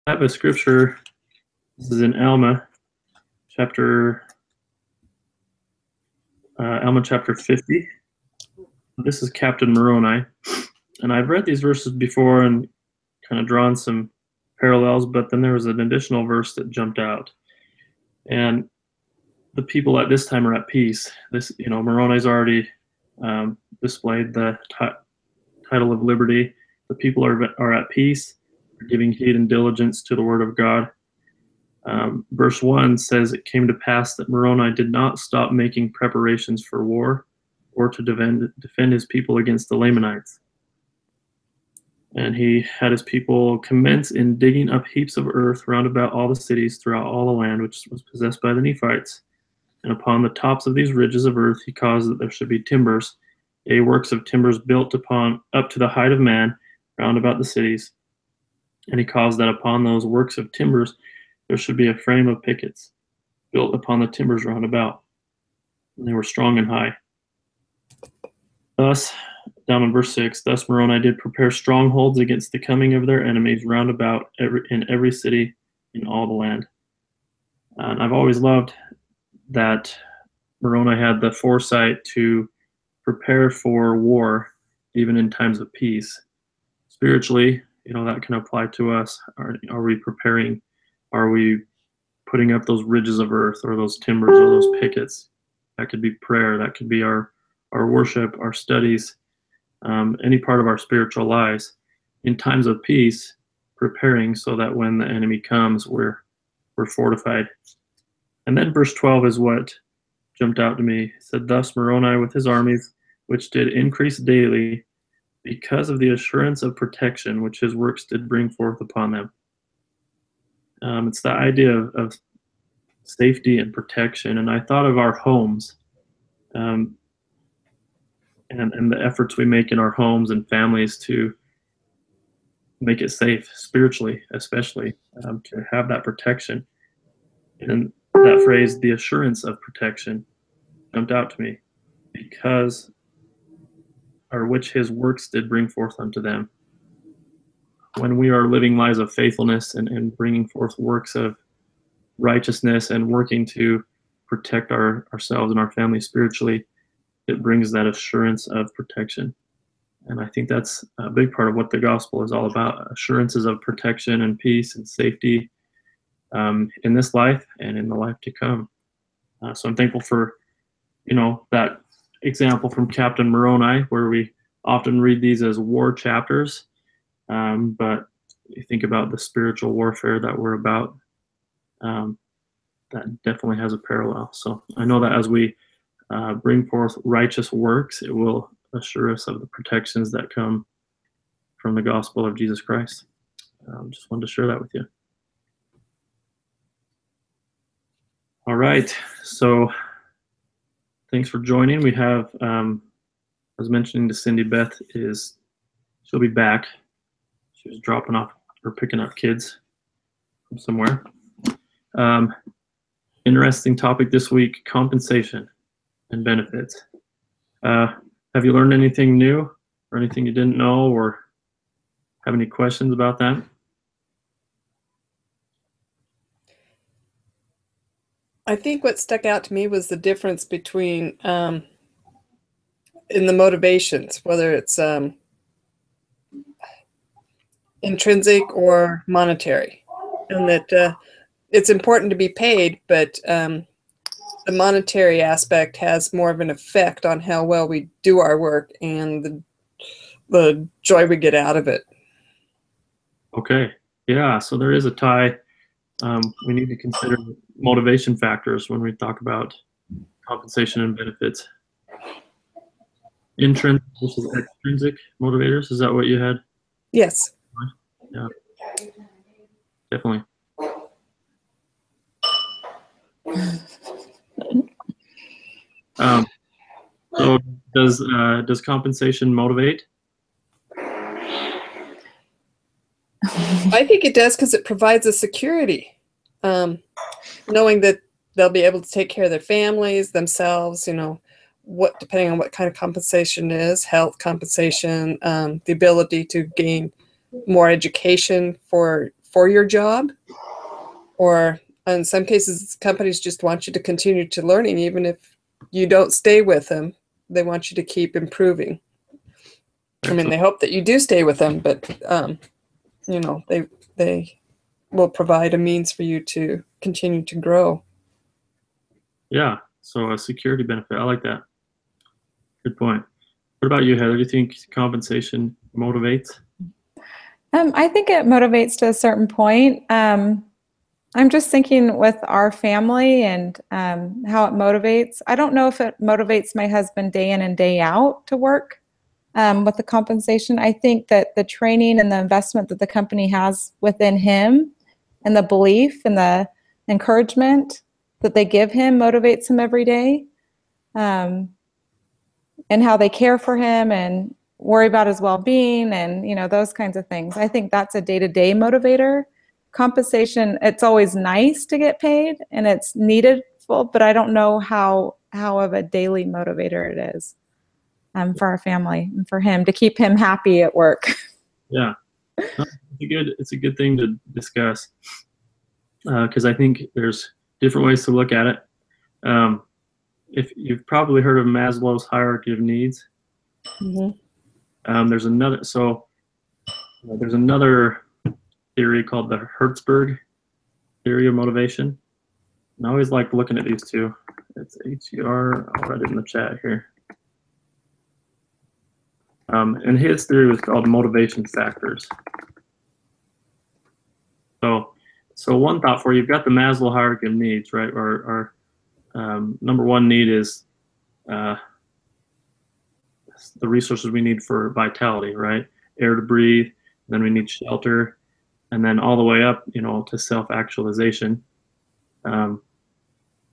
I have a scripture. This is in Alma chapter 50. This is Captain Moroni, and I've read these verses before and kind of drawn some parallels, but then there was an additional verse that jumped out. And the people at this time are at peace. Moroni's already displayed the title of liberty. The people are at peace, giving heed and diligence to the word of God. Verse 1 says, "It came to pass that Moroni did not stop making preparations for war or to defend his people against the Lamanites. And he had his people commence in digging up heaps of earth round about all the cities throughout all the land which was possessed by the Nephites. And upon the tops of these ridges of earth he caused that there should be timbers, yea, works of timbers built up to the height of man round about the cities. And he caused that upon those works of timbers there should be a frame of pickets built upon the timbers round about. And they were strong and high. Thus," down in verse 6, "Thus Moroni did prepare strongholds against the coming of their enemies round about in every city in all the land." And I've always loved that Moroni had the foresight to prepare for war, even in times of peace. Spiritually, that can apply to us. Are we preparing? Are we putting up those ridges of earth or those timbers or those pickets? That could be prayer. That could be our worship, our studies, any part of our spiritual lives. In times of peace, preparing so that when the enemy comes, we're fortified. And then verse 12 is what jumped out to me. It said, "Thus Moroni with his armies, which did increase daily, because of the assurance of protection which his works did bring forth upon them." It's the idea of safety and protection. And I thought of our homes, and the efforts we make in our homes and families to make it safe, spiritually especially, to have that protection. And that phrase, the assurance of protection, jumped out to me, because, or which his works did bring forth unto them. When we are living lives of faithfulness and bringing forth works of righteousness and working to protect ourselves and our family spiritually, it brings that assurance of protection. And I think that's a big part of what the gospel is all about, assurances of protection and peace and safety in this life and in the life to come. So I'm thankful for, that example from Captain Moroni, where we often read these as war chapters, but you think about the spiritual warfare that we're about, that definitely has a parallel. So I know that as we bring forth righteous works, it will assure us of the protections that come from the gospel of Jesus Christ. Just wanted to share that with you. All right, so thanks for joining. We have, I was mentioning to Cindy, Beth she'll be back. She was dropping off or picking up kids from somewhere. Interesting topic this week, compensation and benefits. Have you learned anything new or anything you didn't know, or have any questions about that? I think what stuck out to me was the difference between in the motivations, whether it's intrinsic or monetary, and that it's important to be paid, but the monetary aspect has more of an effect on how well we do our work and the joy we get out of it. Okay, yeah, so there is a tie. We need to consider motivation factors when we talk about compensation and benefits. Intrinsic versus extrinsic motivators, is that what you had? Yes. Yeah, definitely. So does compensation motivate? I think it does, because it provides a security, knowing that they'll be able to take care of their families, themselves, depending on what kind of compensation is, health compensation, the ability to gain more education for for your job, or in some cases, companies just want you to continue to learning, even if you don't stay with them. They want you to keep improving. I mean, they hope that you do stay with them, but you know, they will provide a means for you to continue to grow. Yeah, so a security benefit. I like that. Good point. What about you, Heather? Do you think compensation motivates? I think it motivates to a certain point. I'm just thinking with our family and how it motivates. I don't know if it motivates my husband day in and day out to work with the compensation. I think that the training and the investment that the company has within him and the belief and the encouragement that they give him motivates him every day. And how they care for him and worry about his well-being and, you know, those kinds of things. I think that's a day-to-day motivator. Compensation, it's always nice to get paid and it's needed, but I don't know how of a daily motivator it is for our family and for him to keep him happy at work. Yeah, it's a good thing to discuss because I think there's different ways to look at it. If you've probably heard of Maslow's hierarchy of needs, there's another. So there's another theory called the Hertzberg theory of motivation. And I always like looking at these two. It's HER. I'll write it in the chat here. And his theory was called motivation factors. So one thought for you, you've got the Maslow hierarchy of needs, right? Or number one need is the resources we need for vitality, right? Air to breathe, then we need shelter, and then all the way up, you know, to self-actualization. And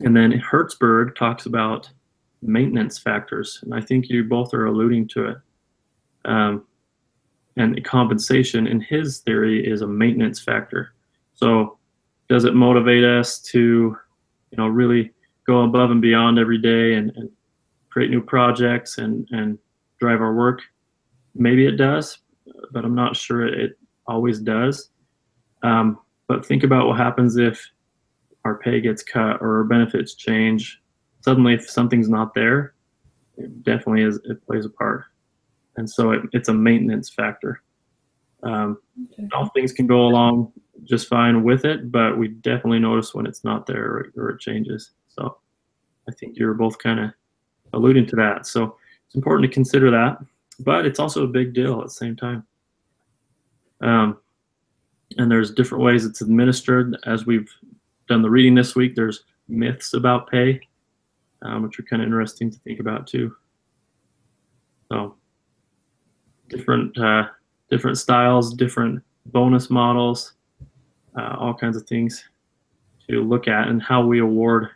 then Hertzberg talks about maintenance factors, and I think you both are alluding to it. And compensation in his theory is a maintenance factor. So does it motivate us to, you know, really go above and beyond every day and create new projects and drive our work? Maybe it does, but I'm not sure it always does. But think about what happens if our pay gets cut or our benefits change. Suddenly, if something's not there, it definitely it plays a part. And so it's a maintenance factor. All things can go along just fine with it, but we definitely notice when it's not there or it changes. So I think you're both kind of alluding to that. So it's important to consider that, but it's also a big deal at the same time. And there's different ways it's administered. As we've done the reading this week, there's myths about pay, which are kind of interesting to think about too. So different styles, different bonus models, all kinds of things to look at, and how we award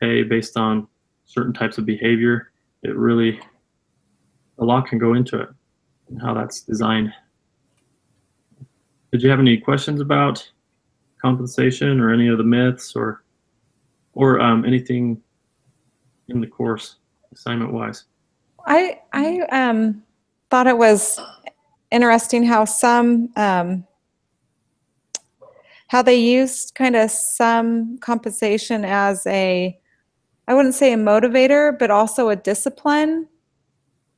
pay based on certain types of behavior. It really, a lot can go into it and how that's designed. Did you have any questions about compensation or any of the myths or anything in the course assignment wise? I thought it was interesting how how they used kind of some compensation as I wouldn't say a motivator, but also a discipline,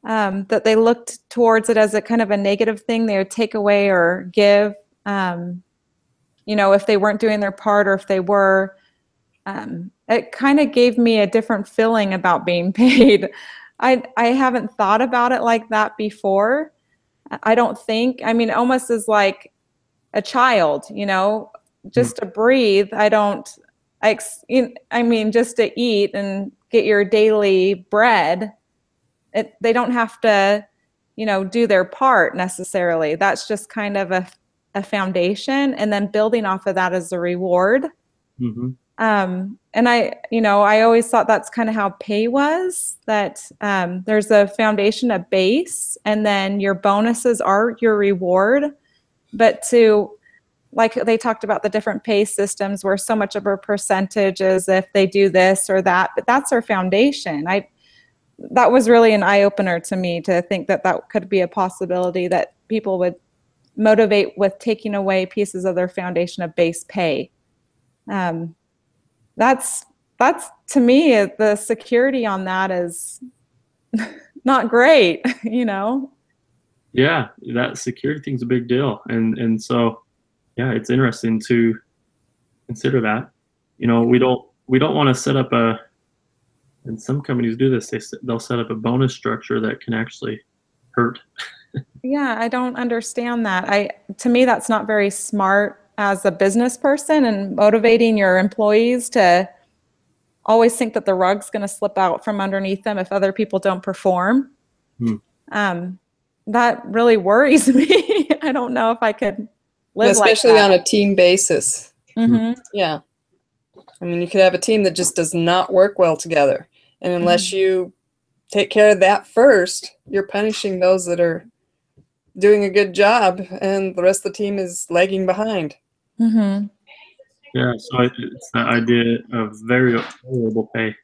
that they looked towards it as a kind of a negative thing they would take away or give, you know, if they weren't doing their part, or if they were. It kind of gave me a different feeling about being paid. I haven't thought about it like that before. I don't think, I mean, almost as like a child, you know, just to breathe. I mean, just to eat and get your daily bread, they don't have to, you know, do their part necessarily. That's just kind of a foundation, and then building off of that as a reward. Mm-hmm. And I always thought that's kind of how pay was, that there's a foundation, a base, and then your bonuses are your reward. But like they talked about the different pay systems where so much of a percentage is if they do this or that, but that's our foundation. That was really an eye-opener to me, to think that that could be a possibility, that people would motivate with taking away pieces of their foundation of base pay. That's to me, the security on that is not great, you know? Yeah, that security thing's a big deal. And so, yeah, it's interesting to consider that. You know, we don't want to set up and some companies do this, they'll set up a bonus structure that can actually hurt. Yeah, I don't understand that. To me, that's not very smart as a business person, and motivating your employees to always think that the rug's going to slip out from underneath them if other people don't perform. That really worries me. I don't know if I could live especially like that. on a team basis. Mm-hmm. Yeah. I mean, you could have a team that just does not work well together. And unless you take care of that first, you're punishing those that are doing a good job, and the rest of the team is lagging behind. Mm-hmm. Yeah, so it's the idea of variable pay.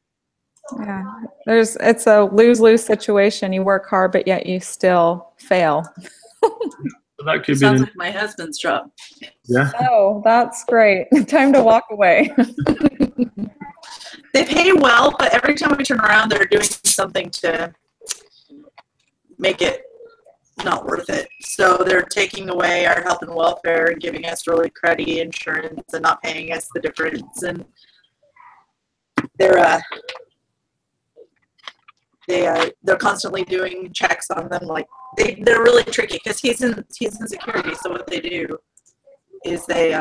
Yeah, it's a lose-lose situation. You work hard, but yet you still fail. So that could Sounds be like my husband's job. yeah. Oh, that's great. Time to walk away. They pay well, but every time we turn around, they're doing something to make it not worth it. So they're taking away our health and welfare and giving us really cruddy insurance and not paying us the difference. And they're constantly doing checks on them. Like they're really tricky because he's in security. So what they do is they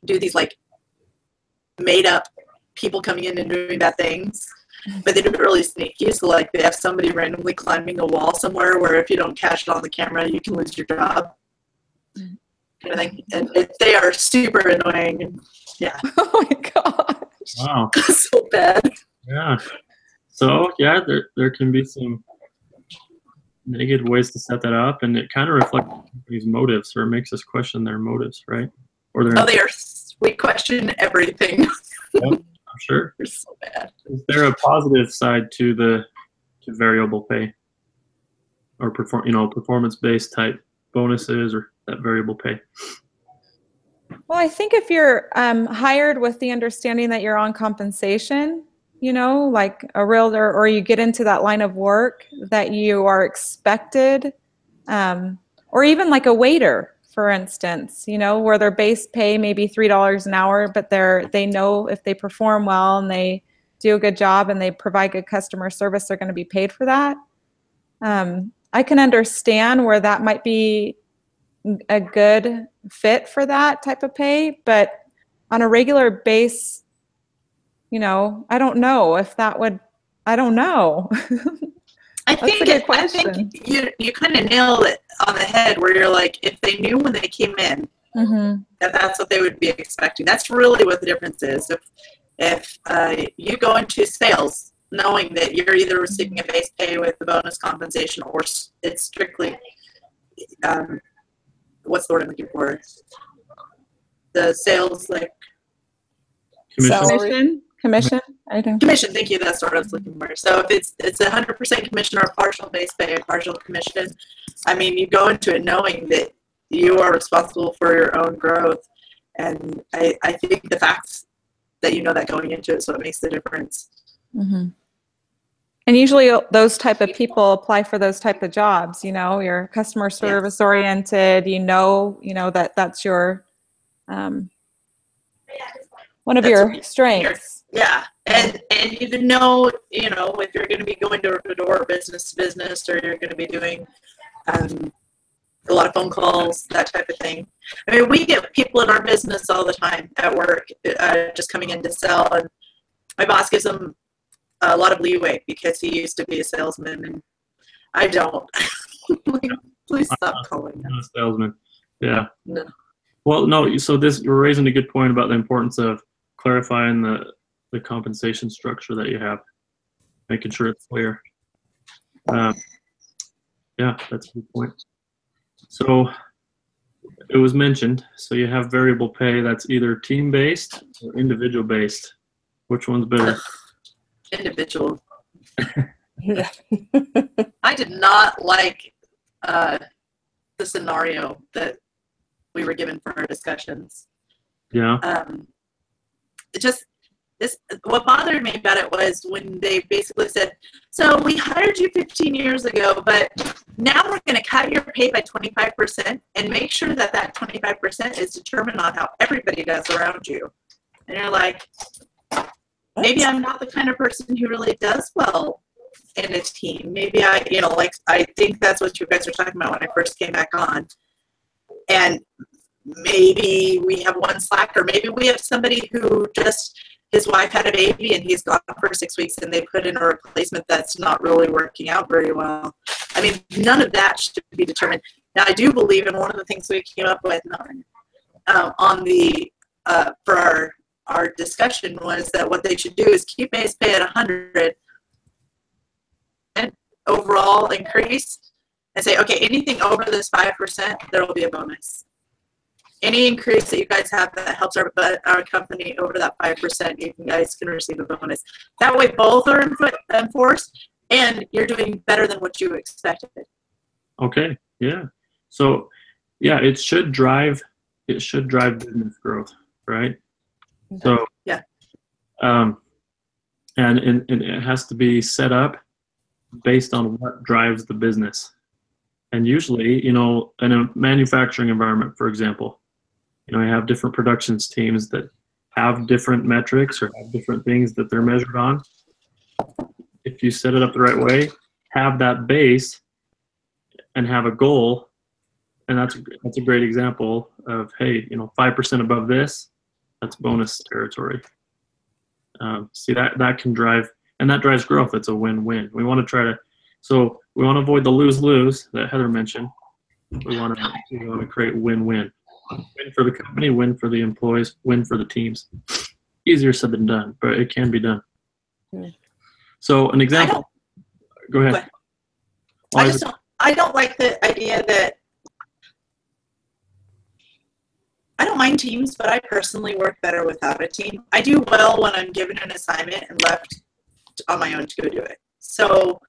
do these like made up people coming in and doing bad things, but they do it really sneaky. So like they have somebody randomly climbing a wall somewhere where if you don't catch it on the camera, you can lose your job. Kind of thing. And they are super annoying. And yeah. Oh my gosh. Wow. So bad. Yeah. So yeah, there can be some negative ways to set that up, and it kind of reflects the company's motives, or it makes us question their motives, right? Or We question everything. Yep, I'm sure. They're so bad. Is there a positive side to variable pay, or performance-based type bonuses, or that variable pay? Well, I think if you're hired with the understanding that you're on compensation, you know, like a realtor, or you get into that line of work that you are expected, or even like a waiter, for instance, you know, where their base pay may be $3 an hour, but they know if they perform well and they do a good job and they provide good customer service, they're going to be paid for that. I can understand where that might be a good fit for that type of pay, but on a regular base, you know, I don't know if that would, I don't know. I think you kind of nailed it on the head, where you're like, if they knew when they came in that's what they would be expecting. That's really what the difference is. If you go into sales knowing that you're either receiving a base pay with the bonus compensation, or it's strictly what's the word I'm looking for? The sales, like Commission. I think commission. Thank you. That's what I was looking for. So if it's 100% commission or partial base pay, partial commission, I mean, you go into it knowing that you are responsible for your own growth, and I think the fact that you know that going into it is what makes the difference. Mm-hmm. And usually those type of people apply for those type of jobs. You know, you're customer service oriented. You know that's your one of your strengths. Yeah, and you know, if you're going to be going door to door, business to business, or you're going to be doing a lot of phone calls, that type of thing. I mean, we get people in our business all the time at work, just coming in to sell, and my boss gives them a lot of leeway because he used to be a salesman, and I don't. Like, please stop calling I'm not a salesman. Yeah. No. Well, no. So you're raising a good point about the importance of clarifying the compensation structure that you have, making sure it's clear. Yeah, that's a good point. So it was mentioned, so you have variable pay that's either team-based or individual-based. Which one's better? Individual. I did not like the scenario that we were given for our discussions. Yeah. It just, what bothered me about it was when they basically said, so we hired you 15 years ago, but now we're going to cut your pay by 25% and make sure that that 25% is determined on how everybody does around you. And you're like, maybe I'm not the kind of person who really does well in a team. Maybe I think that's what you guys were talking about when I first came back on. And maybe we have one slacker. Maybe we have somebody who just, his wife had a baby and he's gone for 6 weeks and they put in a replacement that's not really working out very well. I mean, none of that should be determined. Now, I do believe in one of the things we came up with on the for our discussion was that what they should do is keep base pay at 100 and overall increase and say, okay, anything over this 5%, there will be a bonus. Any increase that you guys have that helps our company over that 5%, you guys can receive a bonus. That way both are enforced and you're doing better than what you expected. Okay. Yeah. So yeah, it should drive business growth, right? So yeah. And it has to be set up based on what drives the business. And usually, in a manufacturing environment, for example, you have different productions teams that have different metrics or have different things that they're measured on. If you set it up the right way, have that base and have a goal, and that's a great example of, hey, 5% above this, that's bonus territory. See, that can drive, and that drives growth. It's a win-win. We want to avoid the lose-lose that Heather mentioned. We want to create win-win. Win for the company, win for the employees, win for the teams. Easier said than done, but it can be done. So an example. Go ahead. I don't like the idea that I don't mind teams, but I personally work better without a team. I do well when I'm given an assignment and left on my own to go do it. So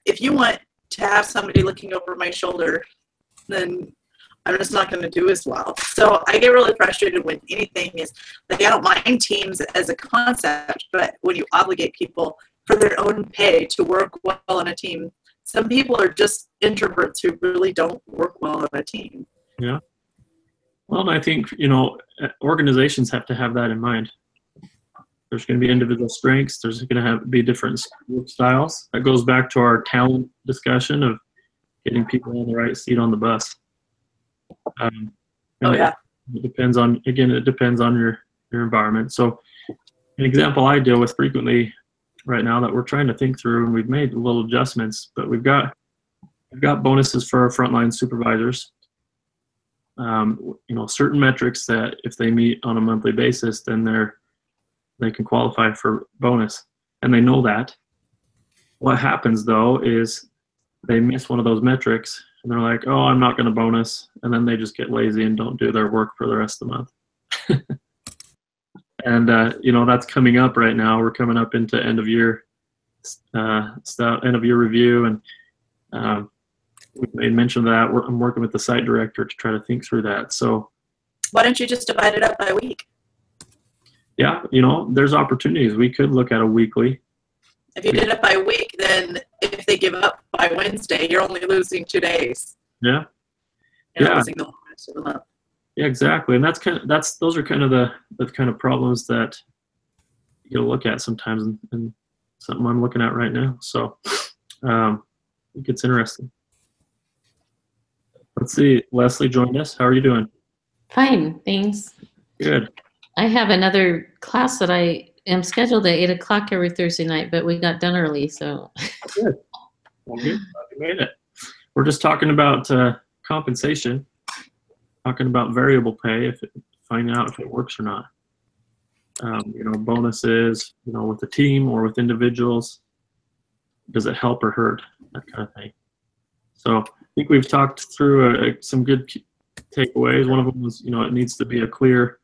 if you want to have somebody looking over my shoulder, then I'm just not going to do as well. So I get really frustrated with anything is like, I don't mind teams as a concept, but when you obligate people for their own pay to work well in a team, some people are just introverts who really don't work well in a team. Yeah. Well, and I think, organizations have to have that in mind. There's going to be individual strengths. There's going to be different work styles. That goes back to our talent discussion of getting people on the right seat on the bus. It depends on your environment. So an example I deal with frequently right now that we're trying to think through, and we've made little adjustments, but we've got bonuses for our frontline supervisors. Certain metrics that if they meet on a monthly basis, then they can qualify for bonus, and they know that. What happens though is they miss one of those metrics and they're like, oh, I'm not going to bonus, and then they just get lazy and don't do their work for the rest of the month. And that's coming up right now. We're coming up into end of year review, and we made mention of that. I'm working with the site director to try to think through that. So why don't you just divide it up by week? Yeah, there's opportunities. We could look at a weekly. If you did it by week, then if they give up by Wednesday, you're only losing 2 days. Yeah. You're losing the whole rest of the month. Yeah, exactly. And those are kind of the kind of problems that you'll look at sometimes, and something I'm looking at right now. So it gets interesting. Let's see. Leslie joined us. How are you doing? Fine, thanks. Good. I have another class that I am scheduled at 8 o'clock every Thursday night, but we got done early, so. Good. Well, good. Glad you made it. We're just talking about compensation, talking about variable pay, finding out if it works or not. Bonuses, with the team or with individuals. Does it help or hurt? That kind of thing. So I think we've talked through some good takeaways. One of them was, it needs to be clear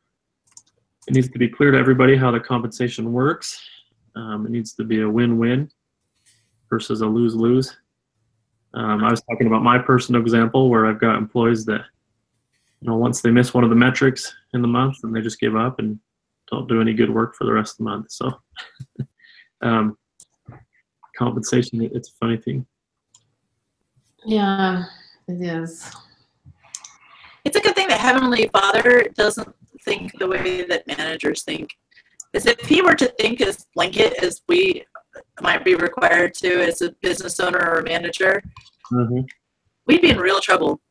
to everybody how the compensation works. It needs to be a win-win versus a lose-lose. I was talking about my personal example where I've got employees that, once they miss one of the metrics in the month, then they just give up and don't do any good work for the rest of the month. So compensation, it's a funny thing. Yeah, it is. It's a good thing that Heavenly Father doesn't think the way that managers think. Because if he were to think as blanket as we might be required to as a business owner or a manager, we'd be in real trouble.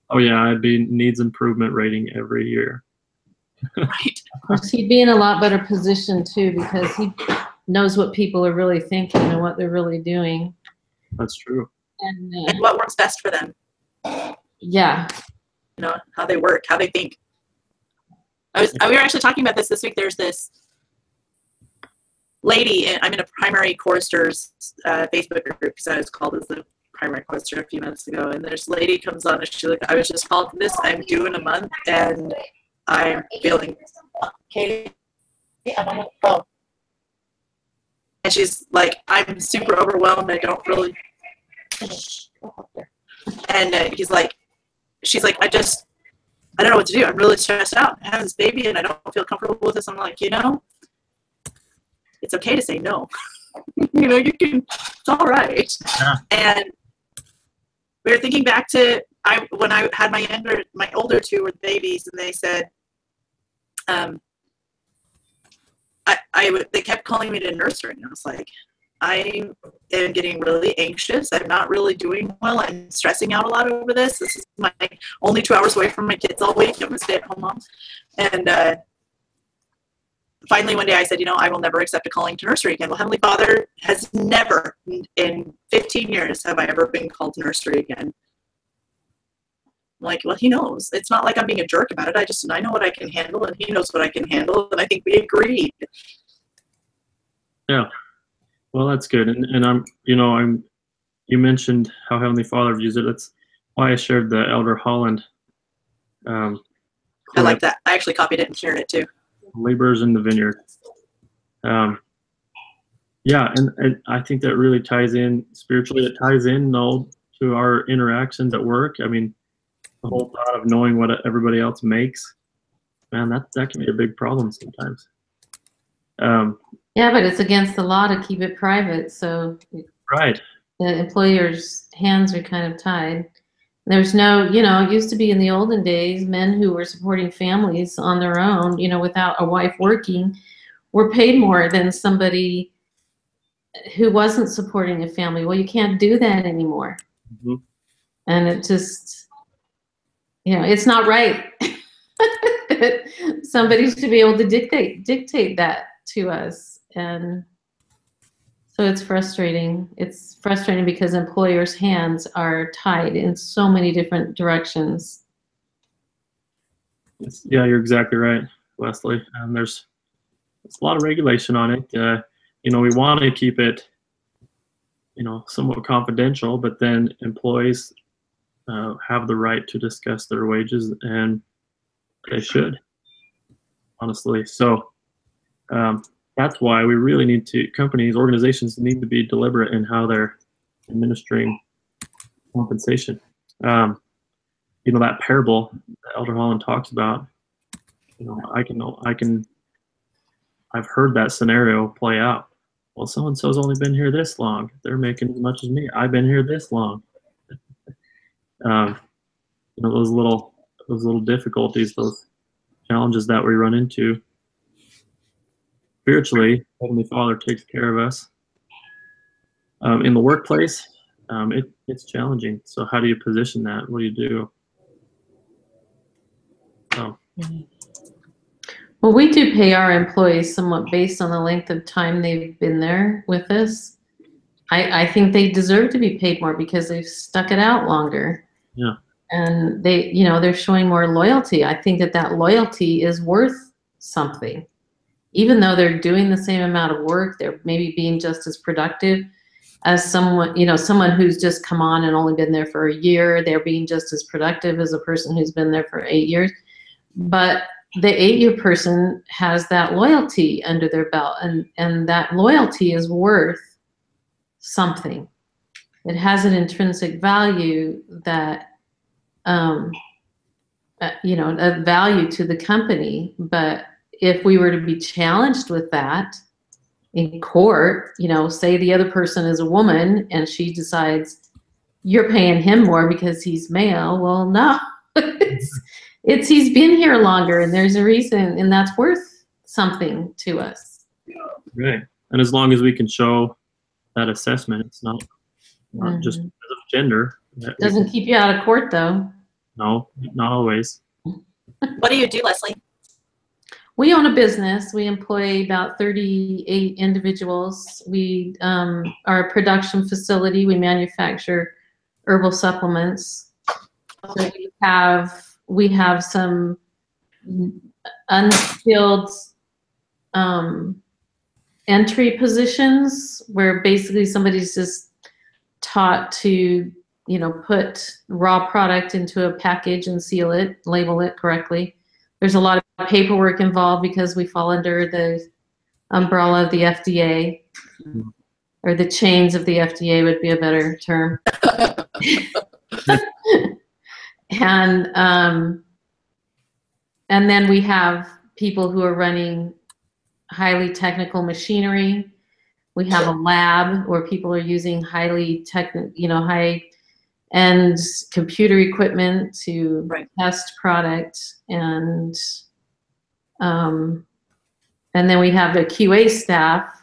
Oh yeah, I'd be needs improvement rating every year. Right. Of course, he'd be in a lot better position too, because he knows what people are really thinking and what they're really doing. That's true. And what works best for them. Yeah. How they work, how they think. We were actually talking about this week. There's this lady, and I'm in a primary choristers Facebook group because I was called as the primary chorister a few minutes ago. And this lady comes on and she's like, I was just called this. I'm due in a month and I'm feeling. Katie, I'm on the phone. And she's like, I'm super overwhelmed. I don't really. And she's like, I don't know what to do. I'm really stressed out. I have this baby and I don't feel comfortable with this. I'm like, it's okay to say no. You can, it's all right. Yeah. And we were thinking back to when I had my older two were babies, and they said, they kept calling me to nursery, and I was like, I am getting really anxious. I'm not really doing well. I'm stressing out a lot over this. This is my only 2 hours away from my kids all week. I'm a stay-at-home mom. And finally one day I said, I will never accept a calling to nursery again. Well, Heavenly Father has never, in 15 years, have I ever been called to nursery again. I'm like, well, he knows. It's not like I'm being a jerk about it. I know what I can handle, and he knows what I can handle, and I think we agreed. Yeah. Well, that's good. And you mentioned how Heavenly Father views it. That's why I shared the Elder Holland. I like that. I actually copied it and shared it too. Laborers in the vineyard. Yeah, and I think that really ties in spiritually. It ties in, to our interactions at work. I mean, the whole thought of knowing what everybody else makes, man, that can be a big problem sometimes. Yeah, but it's against the law to keep it private, so right. The employer's hands are kind of tied. There's no, it used to be in the olden days, men who were supporting families on their own, without a wife working, were paid more than somebody who wasn't supporting a family. Well, you can't do that anymore. Mm-hmm. And it just, it's not right. Somebody should be able to dictate that to us. And so it's frustrating. It's frustrating because employers' hands are tied in so many different directions. Yeah, you're exactly right, Wesley. There's a lot of regulation on it. We want to keep it, somewhat confidential, but then employees have the right to discuss their wages, and they should, honestly. So that's why we really need to, organizations need to be deliberate in how they're administering compensation. That parable that Elder Holland talks about, I've heard that scenario play out. Well, so-and-so's only been here this long. They're making as much as me. I've been here this long. Those little difficulties, those challenges that we run into. Spiritually, Heavenly Father takes care of us. In the workplace, it's challenging. So how do you position that? What do you do? Well, we do pay our employees somewhat based on the length of time they've been there with us. I think they deserve to be paid more because they've stuck it out longer. Yeah. And they're showing more loyalty. I think that loyalty is worth something. Even though they're doing the same amount of work, they're maybe being just as productive as someone who's just come on and only been there for a year. They're being just as productive as a person who's been there for 8 years. But the 8-year person has that loyalty under their belt, and that loyalty is worth something. it has an intrinsic value that, you know, a value to the company. But if we were to be challenged with that in court, you know, say the other person is a woman and she decides you're paying him more because he's male. Well, no, it's he's been here longer and there's a reason, and that's worth something to us. Right. And as long as we can show that assessment, it's not just because of gender. Doesn't keep you out of court though. No, not always. What do you do, Leslie? We own a business. We employ about 38 individuals. We are a production facility. We manufacture herbal supplements. So we have some unskilled entry positions where basically somebody's just taught to, you know, put raw product into a package and seal it, label it correctly. There's a lot of paperwork involved because we fall under the umbrella of the FDA, or the chains of the FDA would be a better term. And then we have people who are running highly technical machinery. We have a lab where people are using highly high-end computer equipment to test product, and then we have a QA staff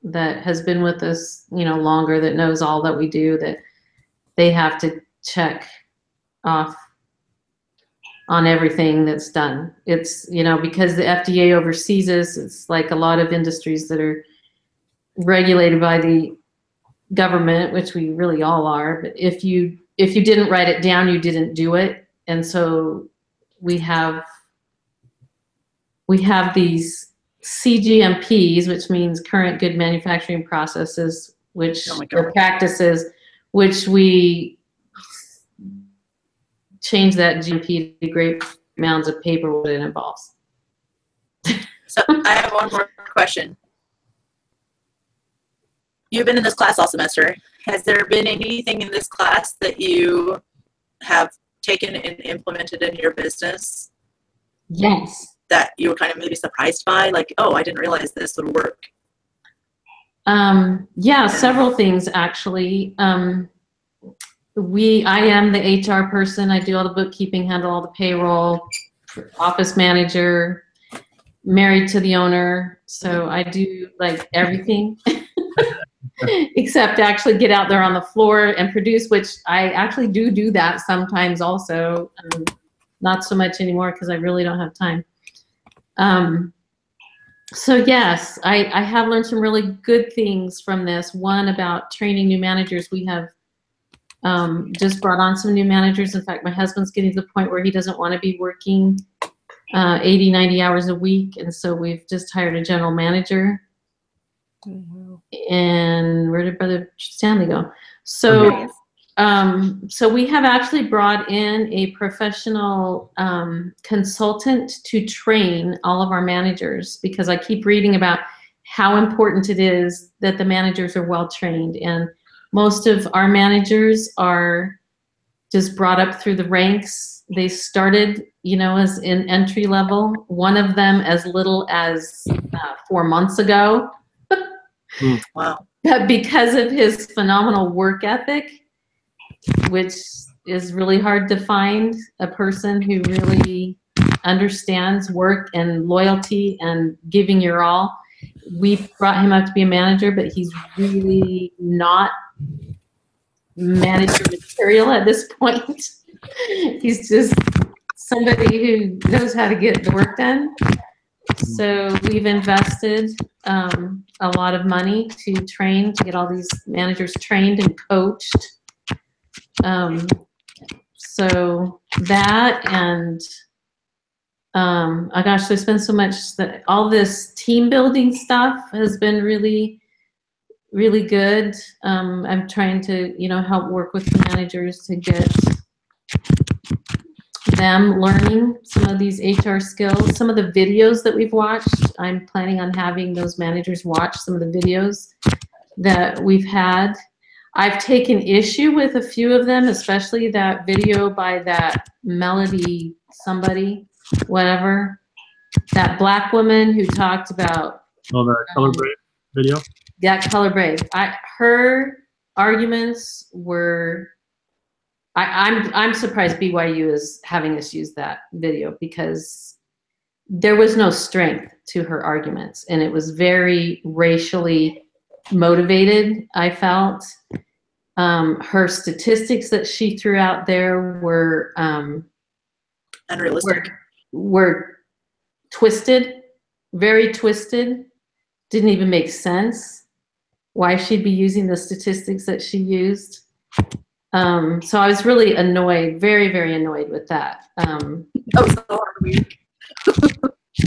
that has been with us, you know, longer, that knows all that we do, that they have to check off on everything that's done. It's, you know, because the FDA oversees us, it's like a lot of industries that are regulated by the government, which we really all are. But if you didn't write it down, you didn't do it. And so we have these CGMPs, which means current good manufacturing processes, which are practices, which we change that GMP to great amounts of paper what it involves. So I have one more question. You've been in this class all semester. Has there been anything in this class that you have taken and implemented in your business? Yes. That you were kind of maybe surprised by? Like, oh, I didn't realize this would work. Yeah, several things actually. I am the HR person. I do all the bookkeeping, handle all the payroll, office manager, married to the owner. So I do like everything except actually get out there on the floor and produce, which I actually do that sometimes also. Not so much anymore because I really don't have time. So yes, I have learned some really good things from this. One, about training new managers. We have just brought on some new managers. In fact, my husband's getting to the point where he doesn't want to be working 80, 90 hours a week. And so we've just hired a general manager. Wow. And where did Brother Stanley go? So, so we have actually brought in a professional consultant to train all of our managers, because I keep reading about how important it is that the managers are well trained. And most of our managers are just brought up through the ranks. They started, you know, as in entry level. One of them as little as 4 months ago. Wow. But because of his phenomenal work ethic, which is really hard to find, a person who really understands work and loyalty and giving your all, we brought him up to be a manager, but he's really not manager material at this point. He's just somebody who knows how to get the work done. So we've invested a lot of money to get all these managers trained and coached. So that, and oh gosh, there's been so much that all this team building stuff has been really, really good. I'm trying to, you know, help work with the managers to get them learning some of these HR skills. Some of the videos that we've watched, I'm planning on having those managers watch some of the videos that we've had. I've taken issue with a few of them, especially that video by that Melody somebody, whatever. That black woman who talked about Oh, the color brave video. that color brave. Her arguments were. I'm surprised BYU is having us use that video because there was no strength to her arguments, and it was very racially motivated, I felt. Her statistics that she threw out there were Unrealistic. Were twisted, very twisted. Didn't even make sense why she'd be using the statistics that she used. So I was really annoyed, very, very annoyed with that. That was so hard week.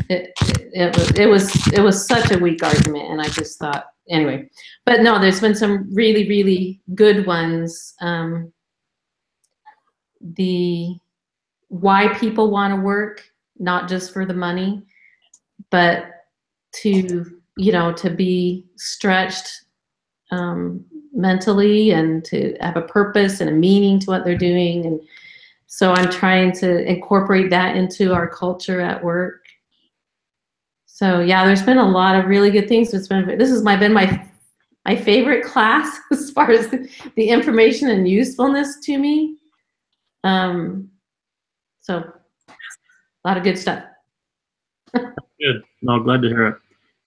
It was such a weak argument, and I just thought, anyway. But no, there's been some really, really good ones. The why people want to work, not just for the money, but to, you know, to be stretched mentally and to have a purpose and a meaning to what they're doing. And so I'm trying to incorporate that into our culture at work. So yeah, there's been a lot of really good things. This has been my favorite class as far as the information and usefulness to me. So a lot of good stuff. Good. No, glad to hear it,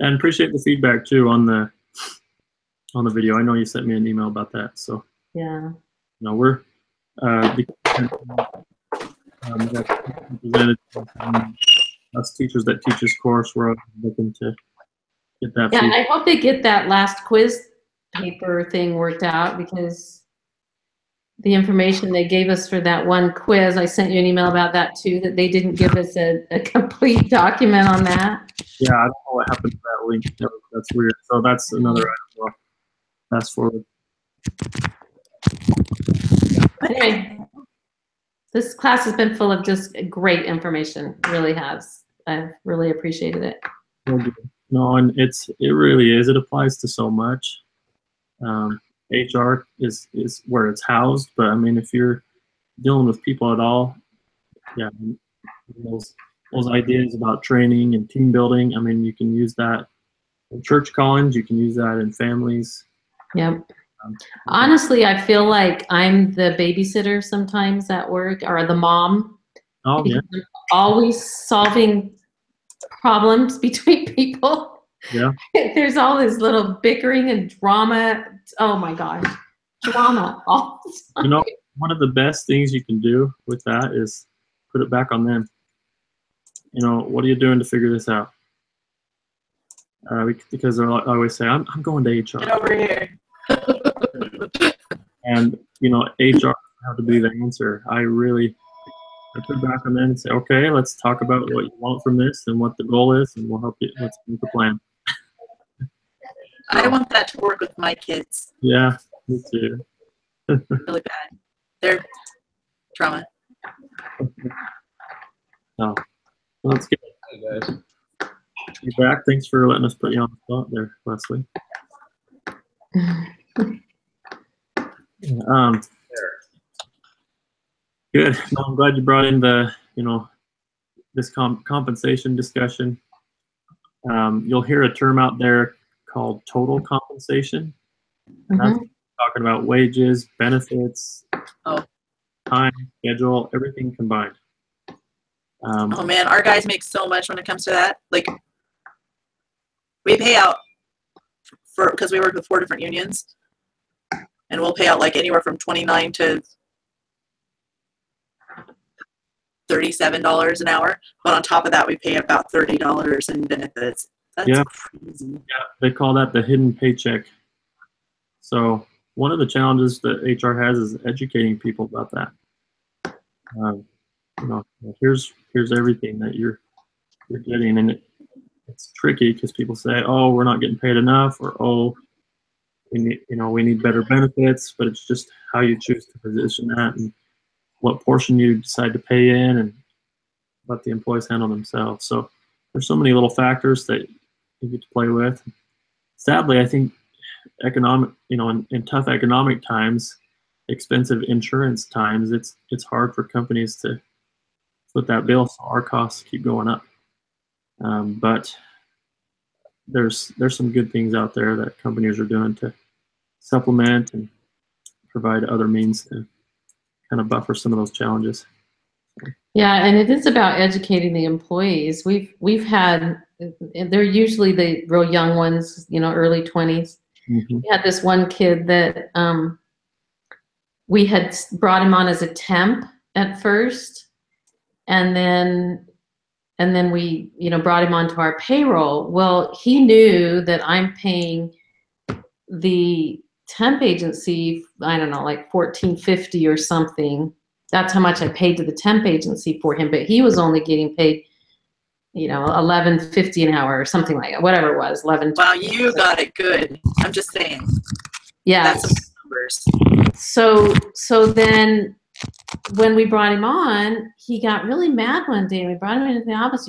and appreciate the feedback too on the video. I know you sent me an email about that. So Yeah. no, we're presented us teachers that teach this course. We're looking to get that. Yeah, feedback. I hope they get that last quiz paper thing worked out, because the information they gave us for that one quiz, I sent you an email about that too, that they didn't give us a complete document on that. Yeah, I don't know what happened to that link. That's weird. So that's another item. Fast forward. Anyway, this class has been full of just great information. It really has. I've really appreciated it. No, and it really is. It applies to so much. HR is where it's housed, but I mean, if you're dealing with people at all, yeah, those ideas about training and team building, I mean, you can use that in church callings, you can use that in families. Yep. Honestly, I feel like I'm the babysitter sometimes at work, or the mom. Oh, yeah. I'm always solving problems between people. Yeah. There's all this little bickering and drama. Oh my gosh. Drama all the time. You know, one of the best things you can do with that is put it back on them. You know, what are you doing to figure this out? Because I always say, I'm going to HR. Get over here. And, you know, HR have to be the answer. I put it back on them and say, okay, let's talk about what you want from this and what the goal is, and we'll help you. Let's make a plan. I want that to work with my kids. Yeah, me too. Really bad. They're trauma. Oh, well, that's good. Hey guys. You're back. Thanks for letting us put you on the spot there, Leslie. Good. No, I'm glad you brought in this compensation discussion. You'll hear a term out there called total compensation. And that's talking about wages, benefits, time, schedule, everything combined. Oh man, our guys make so much when it comes to that. Like, we pay out because we work with 4 different unions, and we'll pay out like anywhere from $29 to $37 an hour. But on top of that, we pay about $30 in benefits. That's crazy. Yeah, they call that the hidden paycheck. So one of the challenges that HR has is educating people about that. You know, here's everything that you're getting, and it's tricky because people say, "Oh, we're not getting paid enough," or "Oh, we need better benefits." But it's just how you choose to position that, and what portion you decide to pay in, and let the employees handle themselves. So there's so many little factors that you get to play with. Sadly, I think economic, in tough economic times, expensive insurance times, it's hard for companies to foot that bill, so our costs keep going up. But there's some good things out there that companies are doing to supplement and provide other means to kind of buffer some of those challenges. Yeah, and it is about educating the employees. We've had, they're usually the real young ones, early 20s. Mm-hmm. We had this one kid that we had brought him on as a temp at first, and then we brought him onto our payroll. Well, he knew that I'm paying the temp agency, I don't know, like $14.50 or something. That's how much I paid to the temp agency for him, but he was only getting paid, $11.50 an hour or something like that, whatever it was, 11. Wow, you got it good. I'm just saying. Yeah. That's some numbers. So then when we brought him on, he got really mad one day. We brought him into the office.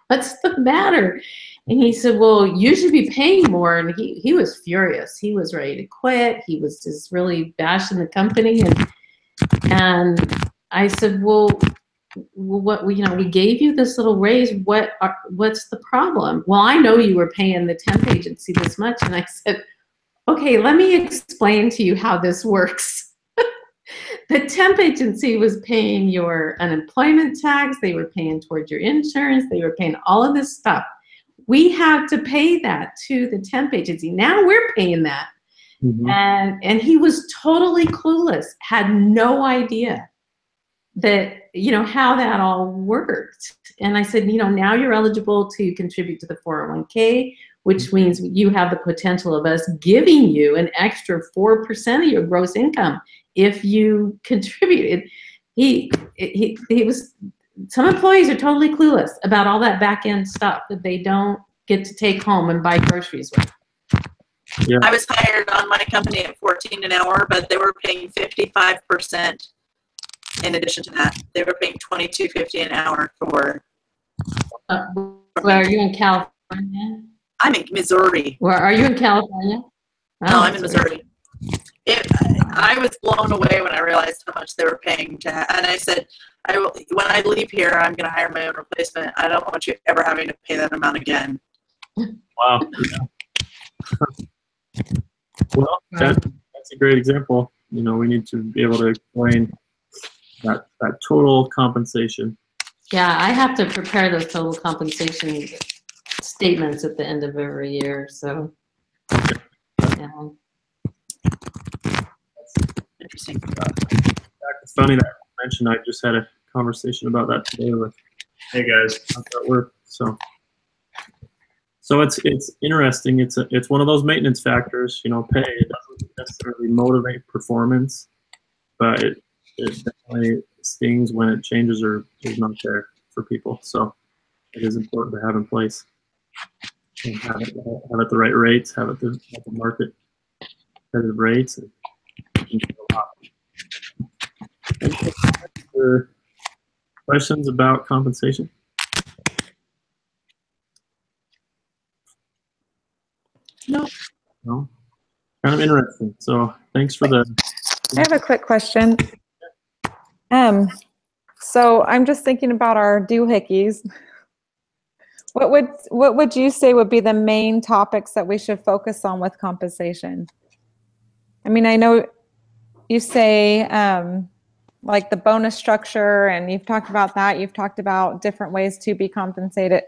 What's the matter? And he said, well, you should be paying more. And he was furious. He was ready to quit. He was just really bashing the company. And I said, well, what, we gave you this little raise. What's the problem? Well, I know you were paying the temp agency this much. And I said, okay, let me explain to you how this works. The temp agency was paying your unemployment tax. They were paying towards your insurance. They were paying all of this stuff. We have to pay that to the temp agency. Now we're paying that. Mm-hmm. And he was totally clueless, had no idea that, how that all worked. And I said, now you're eligible to contribute to the 401k, which means you have the potential of us giving you an extra 4% of your gross income if you contributed. He was, some employees are totally clueless about all that back end stuff that they don't get to take home and buy groceries with. Yeah. I was hired on my company at $14 an hour, but they were paying 55%. In addition to that, they were paying $22.50 an hour for. Where are you in California? I'm in Missouri. Where are you in California? No, I'm in Missouri. I was blown away when I realized how much they were paying and I said, when I leave here, I'm going to hire my own replacement. I don't want you ever having to pay that amount again. Wow. Yeah. Well, that's a great example. We need to be able to explain that total compensation. Yeah, I have to prepare those total compensation statements at the end of every year. So, yeah. Interesting. It's funny that I mentioned. I just had a conversation about that today with, hey guys, how's that work? So it's interesting. It's one of those maintenance factors. Pay, it doesn't necessarily motivate performance, but it definitely stings when it changes or is not there for people. So it is important to have in place and have it at the right rates, have it at the market competitive rates. And questions about compensation? No. Kind of interesting. So thanks for the. I have a quick question. So I'm just thinking about our doohickeys. What would you say would be the main topics that we should focus on with compensation? I mean, I know you say like the bonus structure, and you've talked about that. You've talked about different ways to be compensated,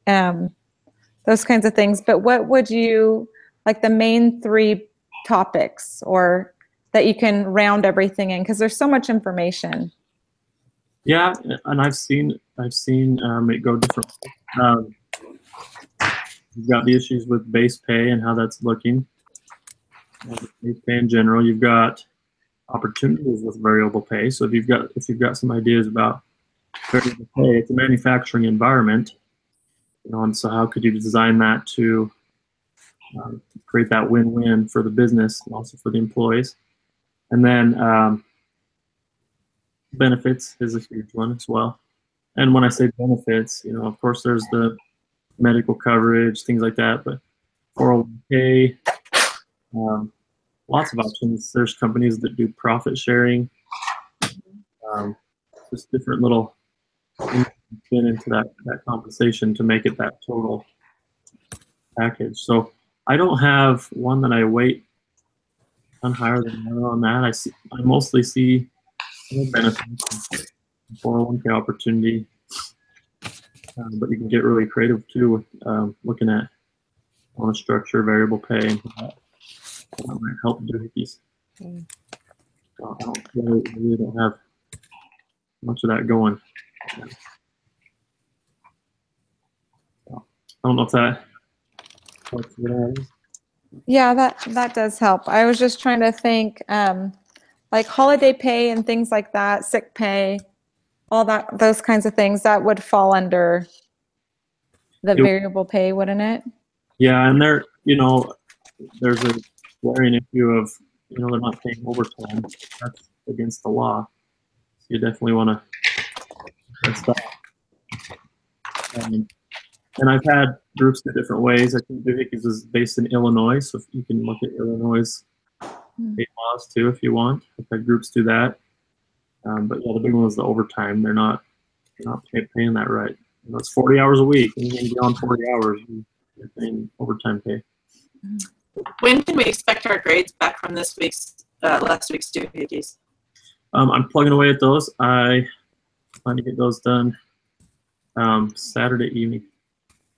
those kinds of things. But what would you, like the main three topics, or that you can round everything in? Because there's so much information. Yeah, and I've seen it go different. You've got the issues with base pay and how that's looking. Base pay in general. You've got opportunities with variable pay. So if you've got some ideas about variable pay, it's a manufacturing environment, and so how could you design that to create that win-win for the business and also for the employees? And then benefits is a huge one as well. And when I say benefits, of course there's the medical coverage, things like that, but 401k, Lots of options. There's companies that do profit sharing. Just different little things fit into that compensation to make it that total package. So I don't have one that I weight on higher than another on that. I mostly see benefits, 401k opportunity, but you can get really creative too with looking at bonus structure, variable pay, and that might help doohickeys. So I really don't have much of that going. So, I don't know if that helps at all. Yeah, that does help. I was just trying to think, like holiday pay and things like that, sick pay, all that, those kinds of things, that would fall under the variable pay, wouldn't it? Yeah, and there's a glaring issue of, they're not paying overtime. That's against the law. So you definitely want to stop. And I've had groups do different ways. I think doohickeys is based in Illinois, so if you can look at Illinois' state laws too if you want. I've had groups do that. But yeah, the big one was the overtime. They're not paying that right. It's 40 hours a week. Anything beyond 40 hours, you're paying overtime pay. When can we expect our grades back from last week's doohickeys? I'm plugging away at those. I plan to get those done Saturday evening.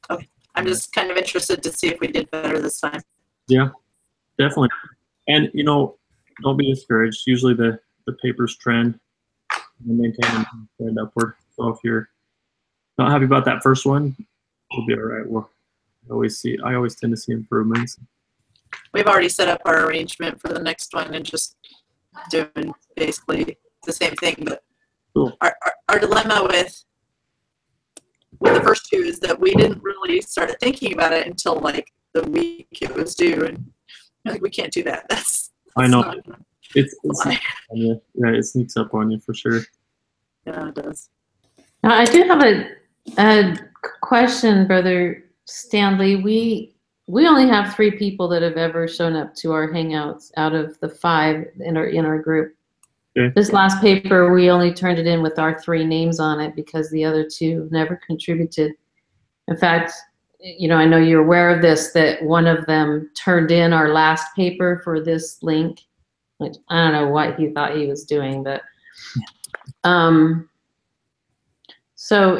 Okay. I'm just kind of interested to see if we did better this time. Yeah, definitely. And don't be discouraged. Usually the papers trend and maintain and trend upward. So if you're not happy about that first one, we'll be all right. I always tend to see improvements. We've already set up our arrangement for the next one and just doing basically the same thing. But cool. Our dilemma with the first two is that we didn't really start thinking about it until like the week it was due, and like we can't do that. I know. It sneaks up on you for sure. Yeah, it does. Now, I do have a question, Brother Stanley. We only have 3 people that have ever shown up to our Hangouts out of the 5 in our group. Okay. This last paper, we only turned it in with our 3 names on it because the other 2 never contributed. In fact, I know you're aware of this, that one of them turned in our last paper for this link, which I don't know what he thought he was doing, but so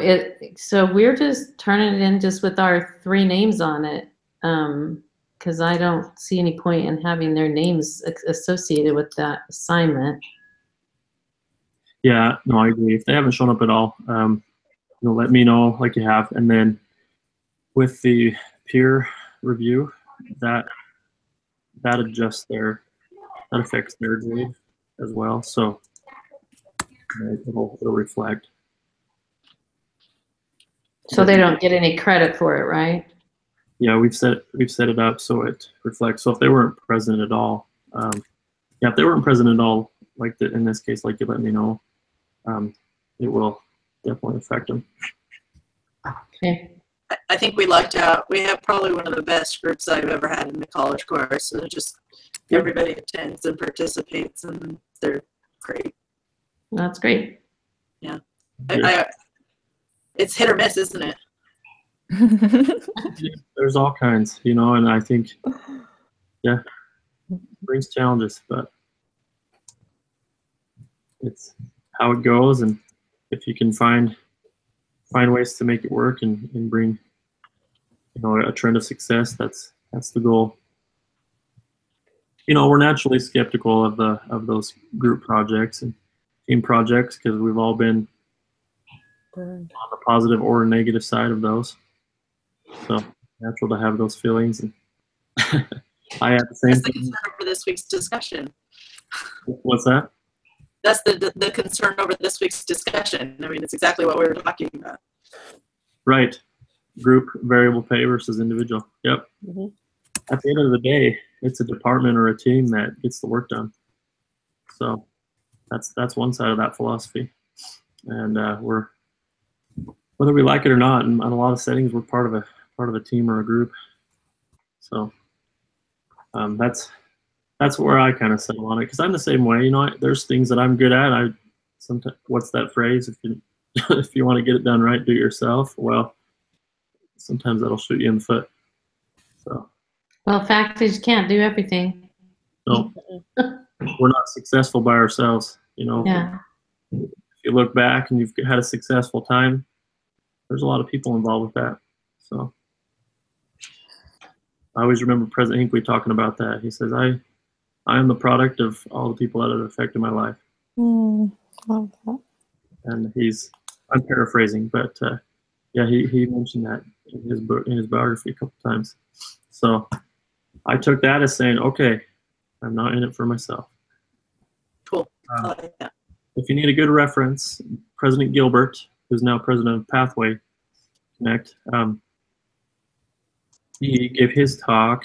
we're just turning it in just with our 3 names on it, because I don't see any point in having their names associated with that assignment. Yeah, no, I agree. If they haven't shown up at all, let me know like you have, and then with the peer review, that affects their grade as well. So it'll reflect. So they don't get any credit for it, right? Yeah, we've set it up so it reflects. So if they weren't present at all, if they weren't present at all, like in this case, like you let me know, it will definitely affect them. Okay. I think we lucked out. We have probably one of the best groups I've ever had in the college course. So just everybody attends and participates, and they're great. That's great. Yeah. It's hit or miss, isn't it? There's all kinds, and I think, it brings challenges, but it's how it goes, and if you can find ways to make it work and bring, a trend of success, that's the goal. We're naturally skeptical of those group projects and team projects because we've all been on the positive or negative side of those. So natural to have those feelings, and I had the same That's the thing. concern over this week's discussion. What's that? That's the concern over this week's discussion. I mean, it's exactly what we were talking about. Right. Group variable pay versus individual. Yep. Mm-hmm. At the end of the day, it's a department or a team that gets the work done. So that's one side of that philosophy, and we're, whether we like it or not, in a lot of settings, we're part of a team or a group. So that's that's where I kind of settle on it, because I'm the same way. You know, there's things that I'm good at. I sometimes, what's that phrase? If you if you want to get it done right, do it yourself. Well, sometimes that'll shoot you in the foot. So, Well, the fact is you can't do everything. no, we're not successful by ourselves. You know, Yeah. if you look back and you've had a successful time, there's a lot of people involved with that. So, I always remember President Hinckley talking about that. He says, I am the product of all the people that have affected my life. Love that. And I'm paraphrasing, but yeah, he mentioned that in his book, in his biography, a couple times. So I took that as saying, okay, I'm not in it for myself. Cool. I like that. If you need a good reference, President Gilbert, who's now president of Pathway Connect, he gave his talk.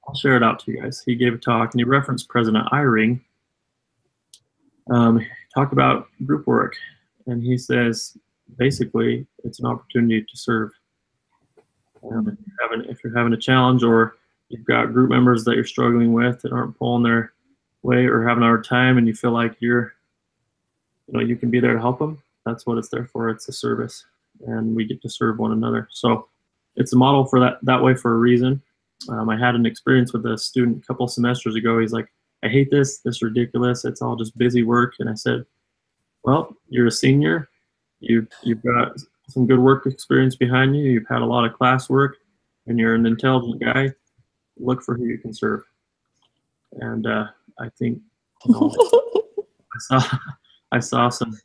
I'll share it out to you guys. He gave a talk and he referenced President Eyring. Talked about group work, and he says basically it's an opportunity to serve. If you're having a challenge, or you've got group members that you're struggling with that aren't pulling their way or having a hard time, and you feel like you can be there to help them, that's what it's there for. It's a service, and we get to serve one another. So it's a model for that way for a reason. I had an experience with a student a couple semesters ago. He's like, I hate this. This is ridiculous. It's all just busy work. And I said, well, you're a senior. You've got some good work experience behind you. You've had a lot of class work, and you're an intelligent guy. Look for who you can serve. And I think I saw some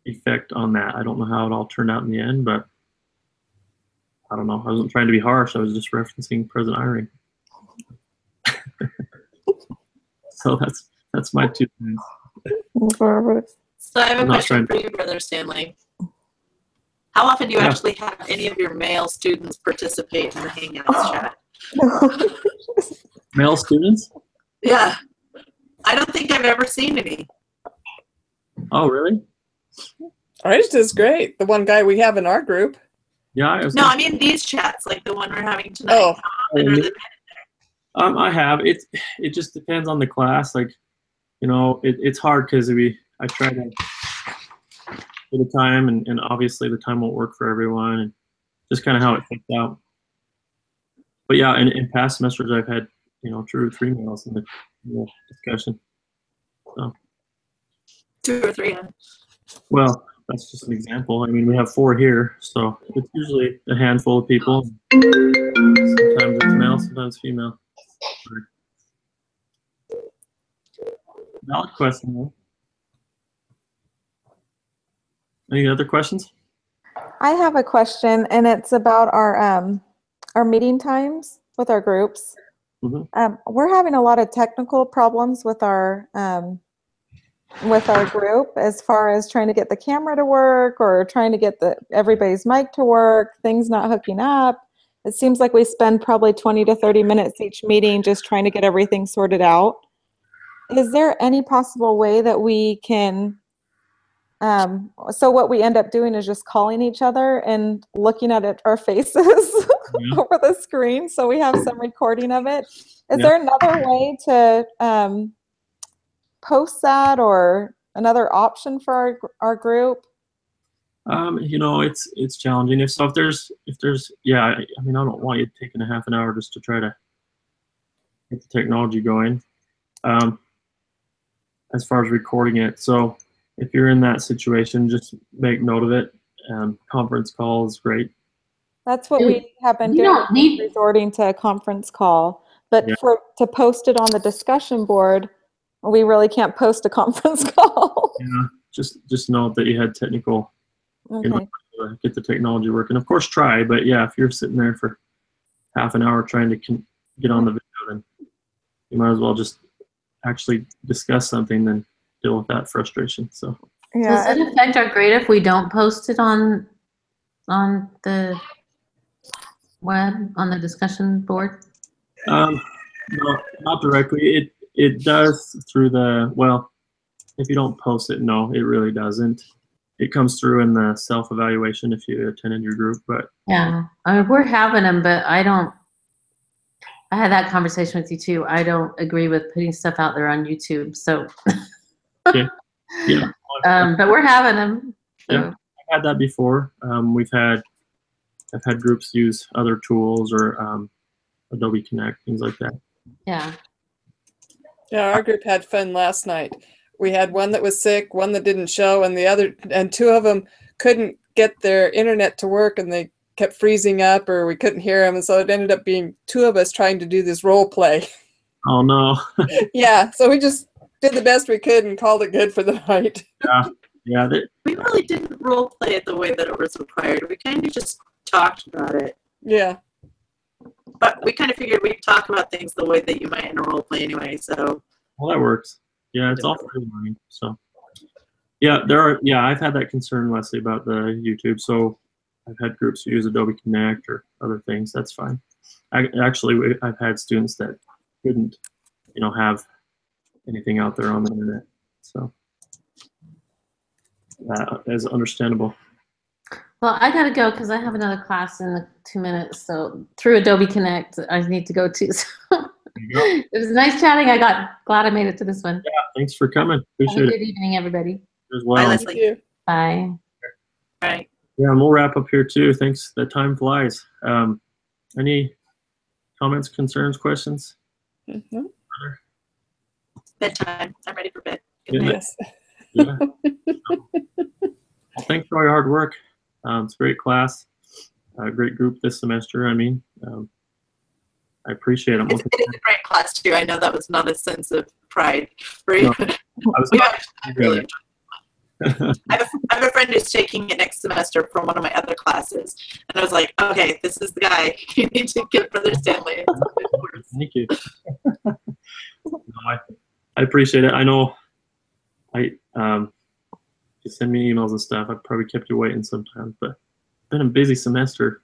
effect on that. I don't know how it all turned out in the end, but I don't know. I wasn't trying to be harsh. I was just referencing President Eyring. So that's my 2 cents. So I have a question for you, Brother Stanley. How often do you actually have any of your male students participate in the Hangouts chat? Male students? Yeah. I don't think I've ever seen any. Oh, really? Ours is great. The one guy we have in our group. Yeah. No, I mean these chats, like the one we're having tonight. Oh. How often are they? I have. It just depends on the class. Like, it's hard because I try to for the time, and obviously the time won't work for everyone, and just kind of how it fits out. But yeah, in past semesters I've had 2 or 3 males in the discussion. So 2 or 3. well, that's just an example. I mean, we have 4 here, so it's usually a handful of people. Sometimes it's male, sometimes female. Valid question, though. Any other questions? I have a question, and it's about our meeting times with our groups. Mm-hmm. We're having a lot of technical problems with our group, as far as trying to get the camera to work or trying to get everybody's mic to work, things not hooking up. It seems like we spend probably 20 to 30 minutes each meeting just trying to get everything sorted out. Is there any possible way that we can, so what we end up doing is just calling each other and looking at our faces over the screen, so we have some recording of it. Is there another way to post that, or another option for our group? It's challenging. If there's I mean, I don't want you taking a half an hour just to try to get the technology going. As far as recording it, so if you're in that situation, just make note of it. Conference call is great. That's what we have been doing, resorting to a conference call. But to post it on the discussion board, we really can't post a conference call. Yeah, just note that you had technical. Okay. Get the technology working. Of course, try, but yeah, if you're sitting there for half an hour trying to get on the video, then you might as well just actually discuss something than deal with that frustration. So does it affect our grade if we don't post it on the web, on the discussion board? No, not directly. It does through if you don't post it, no, it really doesn't. It comes through in the self-evaluation if you attended your group, but yeah, I mean, we're having them, but I I had that conversation with you too. I don't agree with putting stuff out there on YouTube. So, Okay. Yeah. but we're having them. So. Yeah, I've had that before. I've had groups use other tools or Adobe Connect, things like that. Yeah. Yeah, our group had fun last night. We had one that was sick, one that didn't show, and two of them couldn't get their internet to work, and they kept freezing up, or we couldn't hear them, and so it ended up being two of us trying to do this role play. Oh no. Yeah, so we just did the best we could and called it good for the night. Yeah. We really didn't role play it the way that it was required. We kind of just talked about it. Yeah. But we kind of figured we'd talk about things the way that you might in a role play anyway. So. Well, that works. Yeah, it's all free learning. So. Yeah, I've had that concern, Leslie, about the YouTube. So I've had groups who use Adobe Connect or other things. That's fine. I've had students that couldn't, have anything out there on the internet. So that is understandable. Well, I gotta go because I have another class in 2 minutes. So through Adobe Connect, I need to go too. So it was nice chatting. Glad I made it to this one. Yeah, thanks for coming. Have Appreciate a good it. evening, everybody. As well. Bye, Leslie. Thank you. Bye. All right. Yeah, and we'll wrap up here too. Thanks. The time flies. Any comments, concerns, questions? Mhm. Bedtime. I'm ready for bed. Good Yeah. night. Yes. Yeah. Well, thanks for all your hard work. It's a great class, great group this semester. I mean, I appreciate it. It is a great class too. I know that was not a sense of pride for you. No, I really enjoyed it. I have a friend who's taking it next semester from one of my other classes, and I was like, okay, this is the guy you need to get Brother Stanley. Thank you. I appreciate it. I know you send me emails and stuff. I've probably kept you waiting sometimes, but it's been a busy semester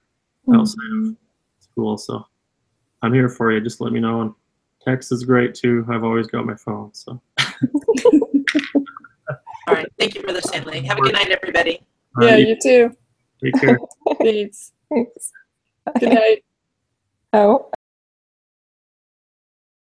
outside of school, so I'm here for you. Just let me know. And text is great too. I've always got my phone. So. All right. Thank you, Brother Stanley. Have a good night, everybody. Yeah, you too. Take care. Thanks. Thanks. Good night. Oh.